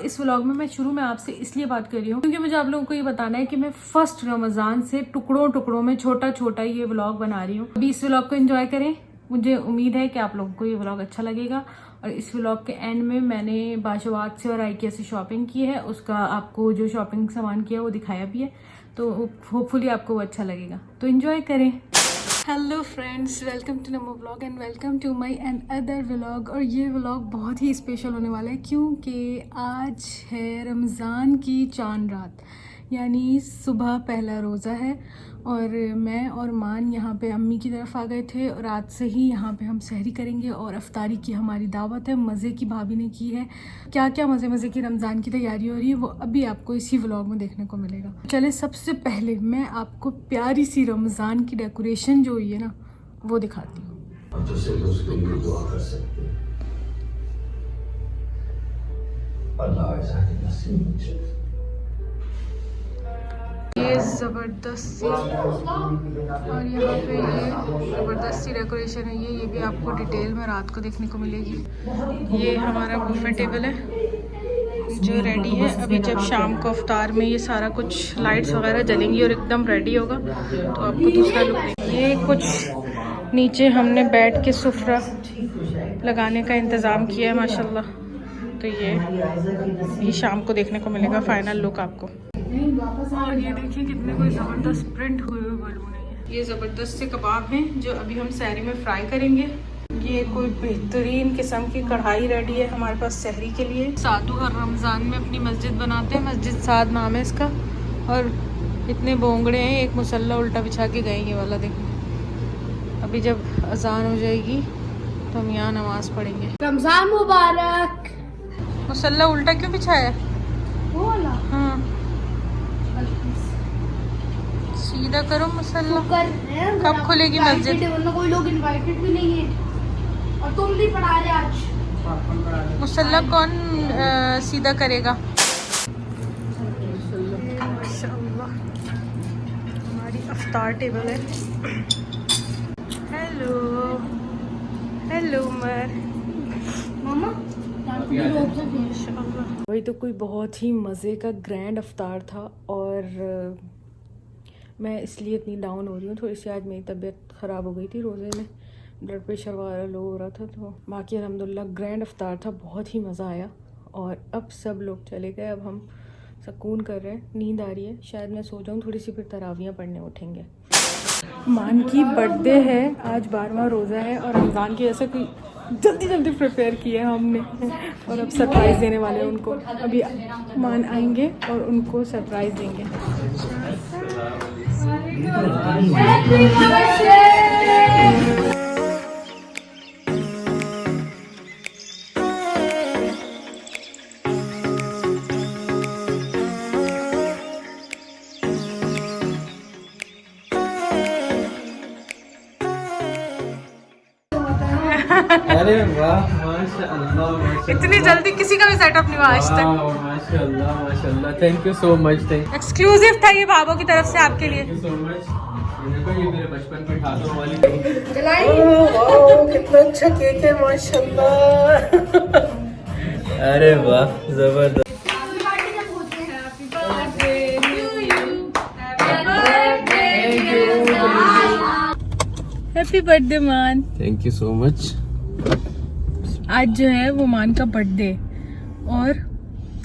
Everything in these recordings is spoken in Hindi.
इस व्लॉग में मैं शुरू में आपसे इसलिए बात कर रही हूँ क्योंकि मुझे आप लोगों को ये बताना है कि मैं फर्स्ट रमजान से टुकड़ों टुकड़ों में छोटा छोटा ये व्लॉग बना रही हूँ। अभी इस व्लॉग को एंजॉय करें, मुझे उम्मीद है कि आप लोगों को ये व्लॉग अच्छा लगेगा। और इस व्लॉग के एंड में मैंने बाशवात से और आइकिया से शॉपिंग की है, उसका आपको जो शॉपिंग सामान किया वो दिखाया भी है, तो होपफुली आपको वो अच्छा लगेगा, तो एंजॉय करें। Hello friends, welcome to Namo vlog and welcome to my and other vlog. और ये व्लॉग बहुत ही स्पेशल होने वाला है क्योंकि आज है रमज़ान की चांद रात, यानी सुबह पहला रोज़ा है। और मैं और मान यहाँ पे अम्मी की तरफ आ गए थे और रात से ही यहाँ पे हम सहरी करेंगे और अफ्तारी की हमारी दावत है, मज़े की भाभी ने की है। क्या क्या मज़े मज़े की रमज़ान की तैयारी हो रही है वो अभी आपको इसी व्लॉग में देखने को मिलेगा। चले सबसे पहले मैं आपको प्यारी सी रमज़ान की डेकोरेशन जो हुई है ना वो दिखाती हूँ। ये ज़बरदस्त सी और यहाँ पे ये ज़बरदस्त सी डेकोरेशन है। ये भी आपको डिटेल में रात को देखने को मिलेगी। ये हमारा बुफे टेबल है जो रेडी है। अभी जब शाम को अफ्तार में ये सारा कुछ लाइट्स वगैरह जलेंगी और एकदम रेडी होगा तो आपको दूसरा लुक देंगे। ये कुछ नीचे हमने बैठ के सुफ्रा लगाने का इंतज़ाम किया है माशाल्लाह, तो ये शाम को देखने को मिलेगा फाइनल लुक आपको। और ये देखिए कितने कोई ज़बरदस्त प्रिंट हुए हुए बलून है। ये ज़बरदस्त से कबाब हैं जो अभी हम सहरी में फ्राई करेंगे। ये कोई बेहतरीन किस्म की कढ़ाई रेडी है हमारे पास सहरी के लिए। साधु हर रमज़ान में अपनी मस्जिद बनाते हैं, मस्जिद साद नाम है इसका। और इतने बोंगड़े हैं, एक मुसल्ला उल्टा बिछा के गए ये वाला देखो। अभी जब अजान हो जाएगी तो हम यहाँ नमाज पढ़ेंगे। रमज़ान मुबारक। मुसल्ला उल्टा क्यों बिछाया? वो वाला? हाँ, सीधा करो मुसल्ला। कब खुलेगी मस्जिद? कोई लोग इनवाइटेड भी नहीं है और तुम भी पढ़ा रहे आज। मुसल्ला कौन सीधा करेगा? माशाअल्लाह हमारी अफ्तार टेबल है। हेलो हेलो उमर मामा। वही तो कोई बहुत ही मज़े का ग्रैंड अफ्तार था और मैं इसलिए इतनी डाउन हो रही हूँ। थोड़ी सी आज मेरी तबीयत ख़राब हो गई थी, रोज़े में ब्लड प्रेशर वगैरह लो हो रहा था, तो बाकी अल्हम्दुलिल्लाह ग्रैंड अफ्तार था, बहुत ही मज़ा आया। और अब सब लोग चले गए, अब हम सुकून कर रहे हैं, नींद आ रही है, शायद मैं सो जाऊँ थोड़ी सी, फिर तरावियाँ पढ़ने उठेंगे। मान की बर्थडे है, आज 12वां रोज़ा है और रमज़ान की ऐसे कोई जल्दी जल्दी प्रिपेयर किया है हमने और अब सरप्राइज़ देने वाले हैं उनको। अभी मान आएंगे और उनको सरप्राइज़ देंगे। अरे वाह माशाअल्लाह, इतनी जल्दी किसी का भी सेटअप नहीं हुआ आज तक। माशाअल्लाह माशाअल्लाह, thank you so much. Thank exclusive था ये बाबू की तरफ से आपके लिए। You so much. ये मेरे बचपन की ठाकुर वाली कितना अच्छा केक है माशाल्लाह। अरे वाह जबरदस्त। हैप्पी बर्थडे मान। Thank you so much. आज जो है वो मान का बर्थडे और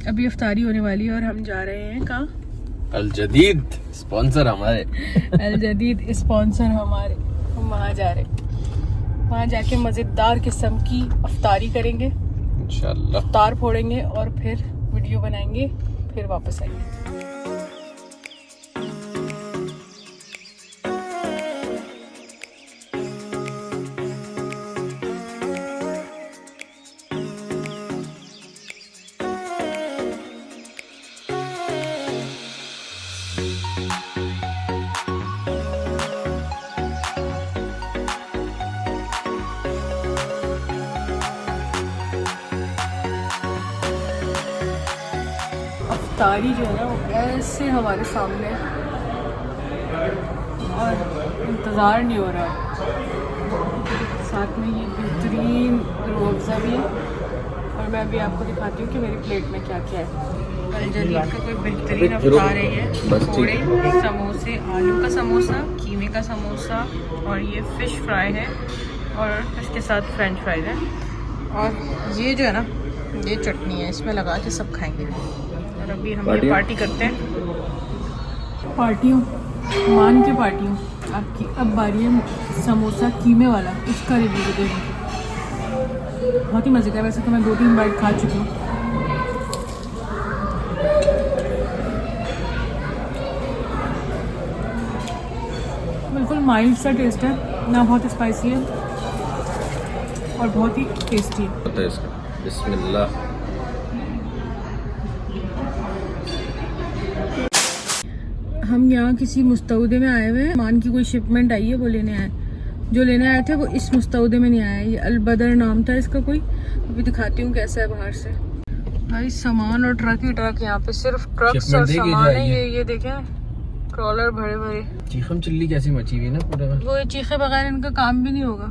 अभी अफ्तारी होने वाली है और हम जा रहे हैं कहाँ? अल जदीद स्पॉन्सर हमारे। अल जदीद स्पॉन्सर हमारे, हम वहाँ जा रहे हैं। वहाँ जाके मज़ेदार किस्म की अफ्तारी करेंगे इंशाल्लाह, अफ्तार फोड़ेंगे और फिर वीडियो बनाएंगे, फिर वापस आएंगे। अफ्तारी जो है ना वो ऐसे हमारे सामने और इंतज़ार नहीं हो रहा है। साथ में ये बेहतरीन रूह अफ़ज़ा भी है और मैं अभी आपको दिखाती हूँ कि मेरी प्लेट में क्या क्या है। अल जदीद का कोई बेहतरीन अफ्तार है ये। पकौड़े, समोसे, आलू का समोसा, कीमे का समोसा और ये फ़िश फ्राई है और इसके साथ फ्रेंच फ्राइज है। और ये जो है ना, ये चटनी है, इसमें लगा के सब खाएंगे। और अभी हम ये पार्टी करते हैं। पार्टियों मान के पार्टियों आपकी अब बारी है समोसा कीमे वाला, इसका रिव्यू देने की। बहुत ही मज़े का है, वैसे तो मैं 2-3 बाइट खा चुकी हूँ। बिल्कुल माइल्ड सा टेस्ट है ना, बहुत स्पाइसी है और बहुत ही टेस्टी है। बिस्मिल्लाह। हम यहाँ किसी मुस्तौदे में आए हुए हैं। मान की कोई शिपमेंट आई है, वो लेने आए। जो लेने आए थे वो इस मुस्तौदे में नहीं आया। ये अलबदर नाम था इसका कोई। अभी दिखाती हूँ कैसा है बाहर से। भाई सामान और ट्रक ही ट्रक, यहाँ पे सिर्फ ट्रक्स और सामान है। ये देखें, ट्रॉलर भरे भरे। चीखम चिल्ली कैसी मची हुई है ना पूरा। वो चीखे बगैर इनका काम भी नहीं होगा।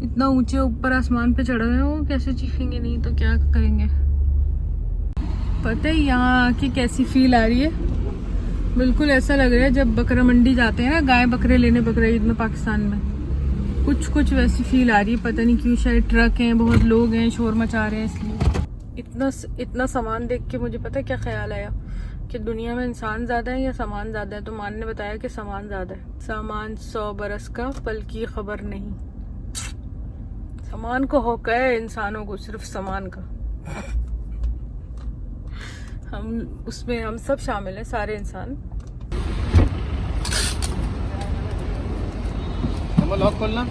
इतना ऊंचे ऊपर आसमान पे चढ़े हुए हैं, वो कैसे चीखेंगे नहीं तो क्या करेंगे। पता है यहाँ आके कैसी फील आ रही है? बिल्कुल ऐसा लग रहा है जब बकरा मंडी जाते हैं ना, गाय बकरे लेने बकरा ईद में पाकिस्तान में, कुछ वैसी फील आ रही है। पता नहीं क्यों, शायद ट्रक हैं, बहुत लोग हैं, शोर मचा रहे हैं इसलिए। इतना सामान देख के मुझे पता है क्या ख्याल आया कि दुनिया में इंसान ज़्यादा है या सामान ज़्यादा है। तो मान ने बताया कि सामान ज़्यादा है। सामान 100 बरस का पल की खबर नहीं। सामान को होका है इंसानों को, सिर्फ सामान का। हम सब शामिल हैं, सारे इंसान। लॉक खोलना।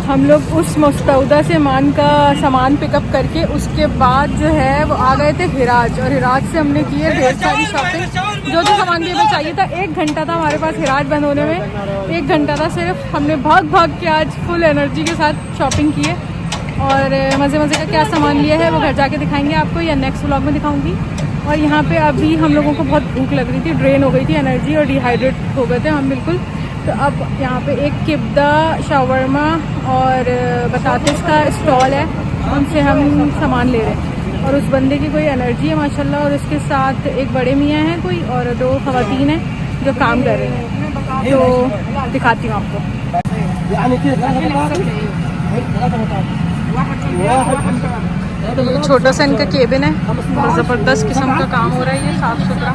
हम लोग उस मुस्तौदा से मान का सामान पिकअप करके उसके बाद जो है वो आ गए थे हिराज। और हिराज से हमने की है ढेर सारी शॉपिंग। जो सामान भी हमें चाहिए था, 1 घंटा था हमारे पास हिराज बंद होने में। 1 घंटा था सिर्फ। हमने भाग के आज फुल एनर्जी के साथ शॉपिंग की है। और मज़े का क्या सामान लिया है वो घर जाके दिखाएंगे आपको, या नेक्स्ट व्लॉग में दिखाऊंगी। और यहाँ पे अभी हम लोगों को बहुत भूख लग रही थी, ड्रेन हो गई थी एनर्जी और डिहाइड्रेट हो गए थे हम बिल्कुल। तो अब यहाँ पे एक किब्दा, शावरमा और बतातिस का स्टॉल है, उनसे हम सामान ले रहे हैं। और उस बंदे की कोई एनर्जी है माशाल्लाह, और उसके साथ एक बड़े मियाँ हैं कोई, और 2 खवातीन हैं जो काम कर रहे हैं। तो दिखाती हूँ आपको। तो ये छोटा सा इनका केबिन है, ज़बरदस्त किस्म का काम हो रहा है, ये साफ सुथरा।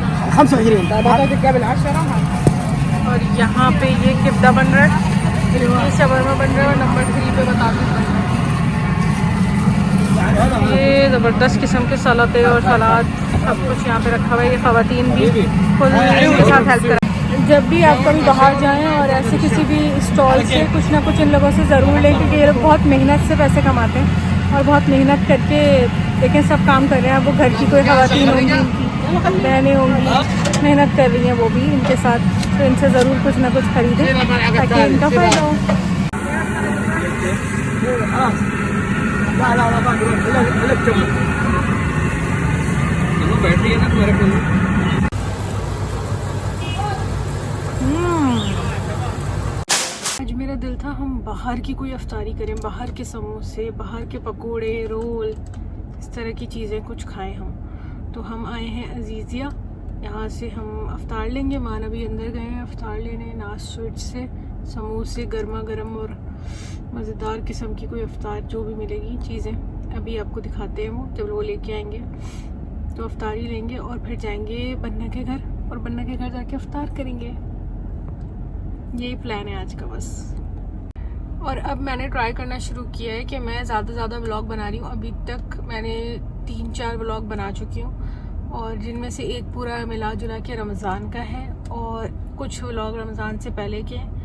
और यहाँ पे ये किब्दा बन रहा है, ये शवरमा बन रहा है, और नंबर 3 पे बता दूँ ये ज़बरदस्त किस्म के सलाते और सलाद सब कुछ यहाँ पे रखा हुआ है। ये ख़वातीन भी खुद इनके साथ हेल्प करें। जब भी आप कभी बाहर जाएं और ऐसे किसी भी स्टॉल से कुछ ना कुछ इन लोगों से ज़रूर लें, क्योंकि ये लोग बहुत मेहनत से पैसे कमाते हैं और बहुत मेहनत करके देखें सब काम कर रहे हैं। वो घर की कोई ख़वातीन होंगी, उनकी बहनें होंगी, मेहनत कर रही हैं वो भी इनके साथ। तो इनसे ज़रूर कुछ ना कुछ खरीदें ताकि इनका फ़ायदा हो। आज मेरा दिल था हम बाहर की कोई अफ्तारी करें, बाहर के समोसे, बाहर के पकोड़े, रोल, इस तरह की चीज़ें कुछ खाएं हम। तो हम आए हैं अजीज़िया, यहाँ से हम अफ्तार लेंगे। मान अभी अंदर गए हैं अफ्तार लेने, नाज स्वीट से समोसे गर्मा गर्म और मज़ेदार किस्म की कोई अफ्तार जो भी मिलेगी चीज़ें अभी आपको दिखाते हैं। वो जब वो लेके आएंगे तो अफ्तारी लेंगे और फिर जाएंगे बन्ना के घर, और बन्ना के घर जाके अफ्तार करेंगे। यही प्लान है आज का बस। और अब मैंने ट्राई करना शुरू किया है कि मैं ज़्यादा व्लॉग बना रही हूँ। अभी तक मैंने 3-4 व्लॉग बना चुकी हूँ, और जिनमें से एक पूरा मिला जुला के रमज़ान का है, और कुछ व्लॉग रमज़ान से पहले के हैं।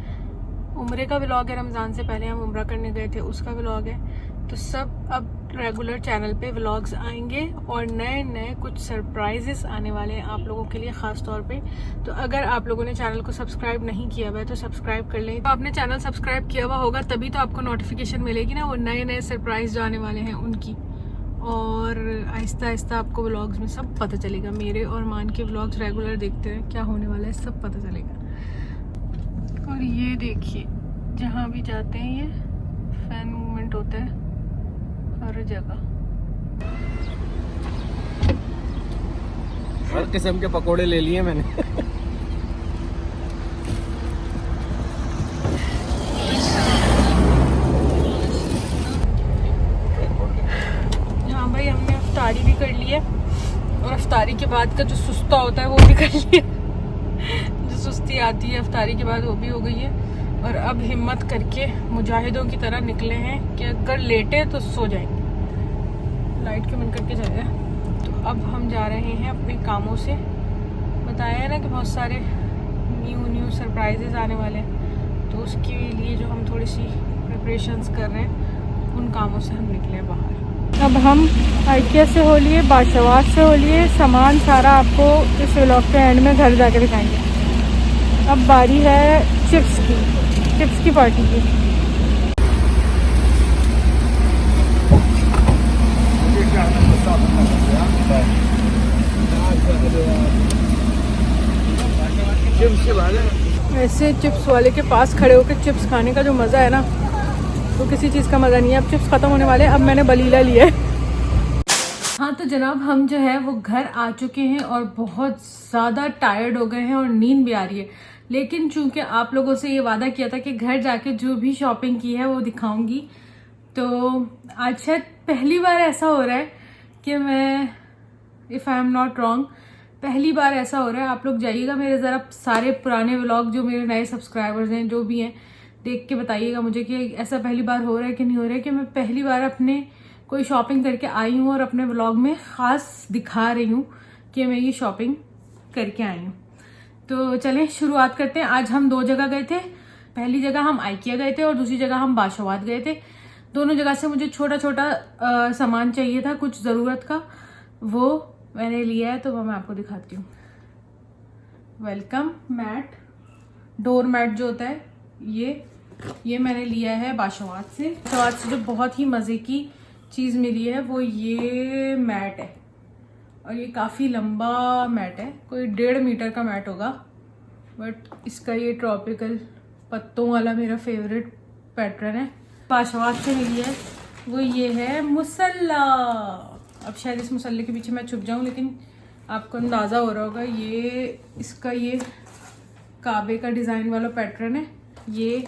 उम्रे का व्लॉग है, रमज़ान से पहले हम उम्रा करने गए थे उसका व्लॉग है। तो सब अब रेगुलर चैनल पे व्लॉग्स आएंगे, और नए कुछ सरप्राइजेस आने वाले हैं आप लोगों के लिए ख़ास तौर पे। तो अगर आप लोगों ने चैनल को सब्सक्राइब नहीं किया हुआ है तो सब्सक्राइब कर लें। तो आपने चैनल सब्सक्राइब किया हुआ होगा तभी तो आपको नोटिफिकेशन मिलेगी ना, वो नए सरप्राइज जो आने वाले हैं उनकी। और आहिस्ता आहिस्ता आपको व्लॉग्स में सब पता चलेगा। मेरे और मान के व्लॉग्स रेगुलर देखते हैं, क्या होने वाला है सब पता चलेगा। और ये देखिए जहाँ भी जाते हैं ये फैन मूवमेंट रेस्टोरेंट होते हैं हर जगह। हर किस्म के पकोड़े ले लिए मैंने। हाँ भाई, हमने अफ्तारी भी कर ली है और अफ्तारी के बाद का जो सुस्ता होता है वो भी कर लिया। जो सुस्ती आती है अफ्तारी के बाद वो भी हो गई है। और अब हिम्मत करके मुजाहिदों की तरह निकले हैं कि अगर लेटे तो सो जाएंगे। लाइट क्यों बंद करके जाएगा। तो अब हम जा रहे हैं अपने कामों से। बताया है ना कि बहुत सारे न्यू सरप्राइजेज आने वाले हैं, तो उसके लिए जो हम थोड़ी सी प्रिपरेशंस कर रहे हैं, उन कामों से हम निकले बाहर। अब हम आइकिया से हो लिए, बाशवात से हो लिए, सामान सारा आपको इस व्लॉग के एंड में घर जाके दिखाएंगे। अब बारी है चिप्स की पार्टी की। ऐसे चिप्स वाले के पास खड़े होकर चिप्स खाने का जो मज़ा है ना, तो किसी चीज़ का मज़ा नहीं है। अब चिप्स ख़त्म होने वाले हैं, अब मैंने बलीला लिया है। हाँ तो जनाब, हम जो है वो घर आ चुके हैं और बहुत ज़्यादा टायर्ड हो गए हैं और नींद भी आ रही है। लेकिन चूंकि आप लोगों से ये वादा किया था कि घर जाके जो भी शॉपिंग की है वो दिखाऊंगी, तो आज शायद पहली बार ऐसा हो रहा है कि मैं, if I am not wrong, पहली बार ऐसा हो रहा है। आप लोग जाइएगा मेरे ज़रा सारे पुराने व्लॉग, जो मेरे नए सब्सक्राइबर्स हैं जो भी हैं, देख के बताइएगा मुझे कि ऐसा पहली बार हो रहा है कि नहीं हो रहा है कि मैं पहली बार अपने कोई शॉपिंग करके आई हूँ और अपने व्लॉग में ख़ास दिखा रही हूँ कि मैं ये शॉपिंग करके आई हूँ। तो चलें शुरुआत करते हैं। आज हम 2 जगह गए थे। पहली जगह हम आइकिया गए थे और दूसरी जगह हम बाशवात गए थे। दोनों जगह से मुझे छोटा छोटा सामान चाहिए था, कुछ ज़रूरत का, वो मैंने लिया है, तो वो मैं आपको दिखाती हूँ। वेलकम मैट, डोर मैट जो होता है, ये मैंने लिया है बाशवात से। बाशवात से जो बहुत ही मज़े की चीज़ मिली है वो ये मैट है, और ये काफ़ी लंबा मैट है, कोई 1.5 मीटर का मैट होगा। बट इसका ये ट्रॉपिकल पत्तों वाला मेरा फेवरेट पैटर्न है। बाशवात से मिली है वो ये है मुसल्ला। अब शायद इस मुसल्ले के पीछे मैं छुप जाऊं, लेकिन आपको अंदाज़ा हो रहा होगा, ये इसका ये काबे का डिज़ाइन वाला पैटर्न है। ये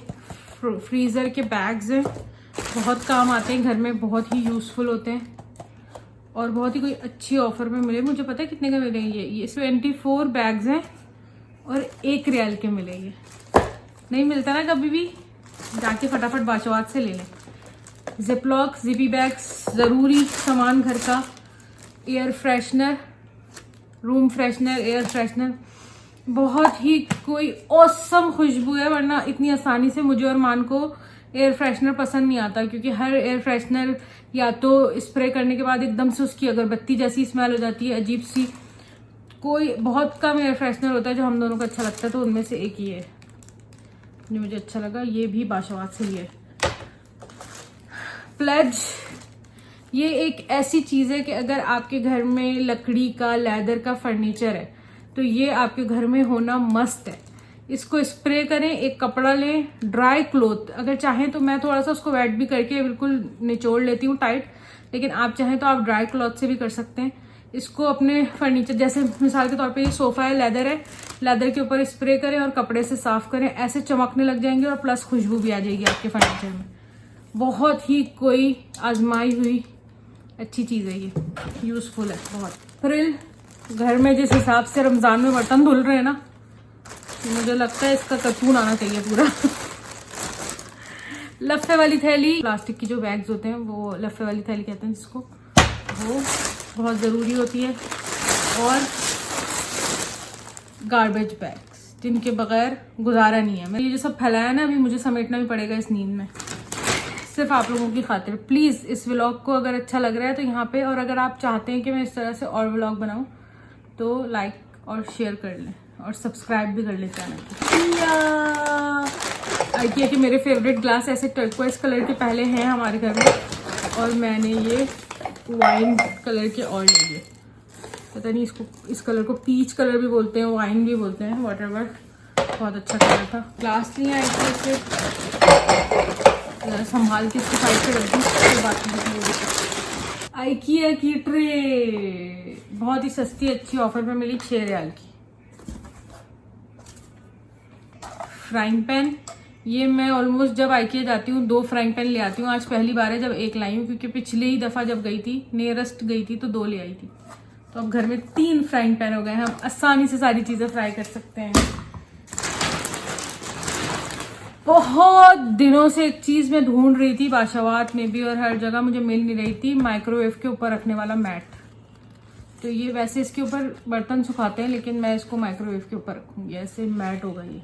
फ्रीज़र के बैग्स हैं, बहुत काम आते हैं घर में, बहुत ही यूज़फुल होते हैं और बहुत ही कोई अच्छी ऑफर में मिले। मुझे पता है कितने का मिले ये 24 बैग्स हैं और 1 रियाल के मिले। ये नहीं मिलता ना कभी भी, जाके फटाफट बाशवात से ले लें। जिपलॉक, जिपी बैग्स, ज़रूरी सामान घर का, air freshener, room freshener, air freshener, बहुत ही कोई ऑसम खुशबू है। वरना इतनी आसानी से मुझे और मान को एयर फ्रेशनर पसंद नहीं आता, क्योंकि हर एयर फ्रेशनर या तो स्प्रे करने के बाद एकदम से उसकी अगरबत्ती जैसी स्मेल हो जाती है, अजीब सी। कोई बहुत कम एयर फ्रेशनर होता है जो हम दोनों को अच्छा लगता है, तो उनमें से एक ही है जो मुझे अच्छा लगा। ये भी बाशवात से ही है। प्लेज, ये एक ऐसी चीज़ है कि अगर आपके घर में लकड़ी का, लेदर का फर्नीचर है तो ये आपके घर में होना मस्त है। इसको स्प्रे करें, एक कपड़ा लें, ड्राई क्लोथ, अगर चाहें तो मैं थोड़ा सा उसको वेट भी करके बिल्कुल निचोड़ लेती हूँ टाइट, लेकिन आप चाहें तो आप ड्राई क्लॉथ से भी कर सकते हैं। इसको अपने फर्नीचर, जैसे मिसाल के तौर पे ये सोफ़ा है, लेदर है, लेदर के ऊपर स्प्रे करें और कपड़े से साफ करें, ऐसे चमकने लग जाएंगे और प्लस खुशबू भी आ जाएगी आपके फर्नीचर में। बहुत ही कोई आजमाई हुई अच्छी चीज़ है, ये यूज़फुल है बहुत। फ्रिल, घर में जिस हिसाब से रमज़ान में बर्तन धुल रहे हैं ना, मुझे लगता है इसका कतून आना चाहिए पूरा। लफे वाली थैली, प्लास्टिक की जो बैग्स होते हैं वो लफे वाली थैली कहते हैं जिसको, वो बहुत ज़रूरी होती है। और गार्बेज बैग्स, जिनके बगैर गुजारा नहीं है। मैं ये जो सब फैलाया ना, अभी मुझे समेटना भी पड़ेगा इस नींद में, सिर्फ आप लोगों की खातिर। प्लीज़ इस व्लॉग को अगर अच्छा लग रहा है तो यहाँ पे, और अगर आप चाहते हैं कि मैं इस तरह से और व्लॉग बनाऊँ तो लाइक और शेयर कर लें और सब्सक्राइब भी कर लें चैनल को। आइकिया के मेरे फेवरेट ग्लास ऐसे टर्कोइज कलर के पहले हैं हमारे घर में, और मैंने ये वाइन कलर के और ले लिए। पता नहीं इसको, इस कलर को पीच कलर भी बोलते हैं, वाइन भी बोलते हैं, व्हाटएवर। बहुत अच्छा कलर था। ग्लास लिए आइकिया से, ज़रा संभाल के इसको साइड पे रख दूँ, फिर बाकी दिखाऊंगी। आइकिया की ट्रे बहुत ही सस्ती अच्छी ऑफर पे मिली, 6 रियाल की। फ्राइंग पैन, ये मैं ऑलमोस्ट जब आइकिया जाती हूँ 2 फ्राइंग पैन ले आती हूँ। आज पहली बार है जब 1 लाई हूँ, क्योंकि पिछले ही दफ़ा जब गई थी नियरेस्ट गई थी तो 2 ले आई थी। तो अब घर में 3 फ्राइंग पैन हो गए हैं, हम आसानी से सारी चीज़ें फ्राई कर सकते हैं। बहुत दिनों से एक चीज़ मैं ढूंढ रही थी बाशावात में भी और हर जगह मुझे मिल नहीं रही थी, माइक्रोवेव के ऊपर रखने वाला मैट। तो ये वैसे इसके ऊपर बर्तन सुखाते हैं, लेकिन मैं इसको माइक्रोवेव के ऊपर रखूँगी। ऐसे मैट होगा ये,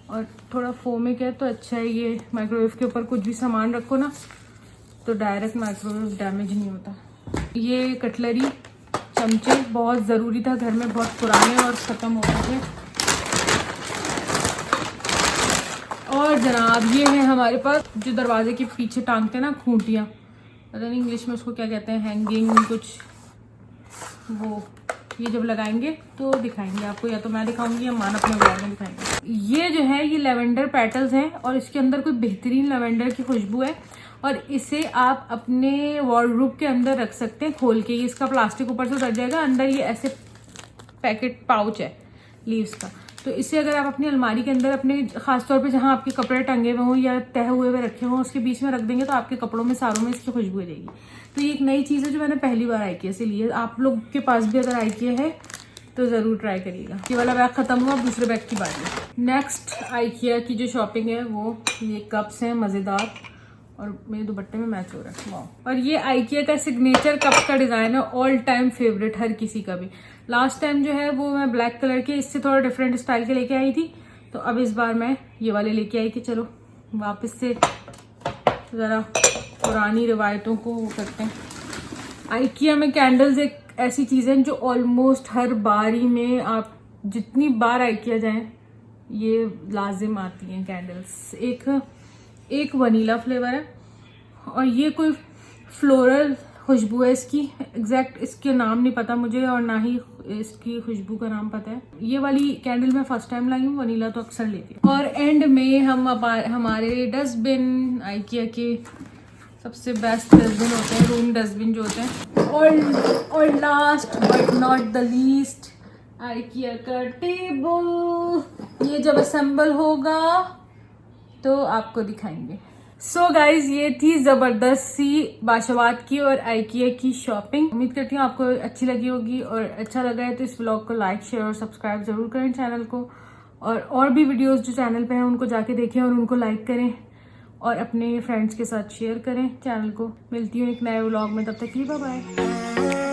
और थोड़ा फोमिक है तो अच्छा है। ये माइक्रोवेव के ऊपर कुछ भी सामान रखो ना तो डायरेक्ट माइक्रोवेव डैमेज नहीं होता। ये कटलरी, चमचे बहुत ज़रूरी था घर में, बहुत पुराने और ख़त्म हो गए थे। और जनाब ये है हमारे पास जो दरवाजे के पीछे टांगते हैं ना, खूंटियाँ, पता नहीं इंग्लिश में उसको क्या कहते हैं, हैंगिंग कुछ, वो ये जब लगाएंगे तो दिखाएंगे आपको, या तो मैं दिखाऊंगी या मान अपने ब्लॉग में दिखाएंगे। ये जो है ये लेवेंडर पेटल्स हैं और इसके अंदर कोई बेहतरीन लेवेंडर की खुशबू है, और इसे आप अपने वॉर्डरोब के अंदर रख सकते हैं खोल के। ये इसका प्लास्टिक ऊपर से उतर जाएगा, अंदर ये ऐसे पैकेट पाउच है लीव्स का। तो इसे अगर आप अपनी अलमारी के अंदर अपने खासतौर पे जहाँ आपके कपड़े टंगे हुए हों या तह हुए हुए रखे हों उसके बीच में रख देंगे तो आपके कपड़ों में सारों में इसकी खुशबू रहेगी। तो ये एक नई चीज़ है जो मैंने पहली बार आइकिया से ली है। आप लोग के पास भी अगर आइकिया है तो ज़रूर ट्राई करिएगा। ये वाला बैग ख़त्म हुआ, दूसरे बैग की बात है। नेक्स्ट आइकिया की जो शॉपिंग है वो ये कप्स हैं मज़ेदार, और मेरे दुपट्टे में मैच हो रहा है, वाह। और ये आइकिया का सिग्नेचर कप्स का डिज़ाइन है, ऑल टाइम फेवरेट हर किसी का भी। लास्ट टाइम जो है वो मैं ब्लैक कलर के, इससे थोड़ा डिफरेंट स्टाइल के लेके आई थी, तो अब इस बार मैं ये वाले लेके आई कि चलो वापस से ज़रा पुरानी रिवायतों को वो करते हैं। आइकिया में कैंडल्स एक ऐसी चीज़ है जो ऑलमोस्ट हर बारी में, आप जितनी बार आइकिया जाएं ये लाजिम आती हैं कैंडल्स। एक वनीला फ्लेवर है और ये कोई फ्लोरल खुशबू है इसकी, एग्जैक्ट इसके नाम नहीं पता मुझे और ना ही इसकी खुशबू का नाम पता है। ये वाली कैंडल मैं फर्स्ट टाइम लाई हूँ, वनीला तो अक्सर लेती हूँ। और एंड में हम हमारे डस्टबिन, आइकिया के सबसे बेस्ट डस्टबिन होते हैं, रूम डस्टबिन जो होते हैं। और last but not the least IKEA का टेबल, ये जब असेंबल होगा तो आपको दिखाएंगे। सो गाइज ये थी ज़बरदस्त सी बाशावात की और आइकिया की शॉपिंग। उम्मीद करती हूँ आपको अच्छी लगी होगी, और अच्छा लगा है तो इस व्लॉग को लाइक, शेयर और सब्सक्राइब जरूर करें चैनल को। और भी वीडियोस जो चैनल पे हैं उनको जाके देखें और उनको लाइक करें और अपने फ्रेंड्स के साथ शेयर करें चैनल को। मिलती हूँ एक नए व्लॉग में, तब तक के लिए बाय बाय।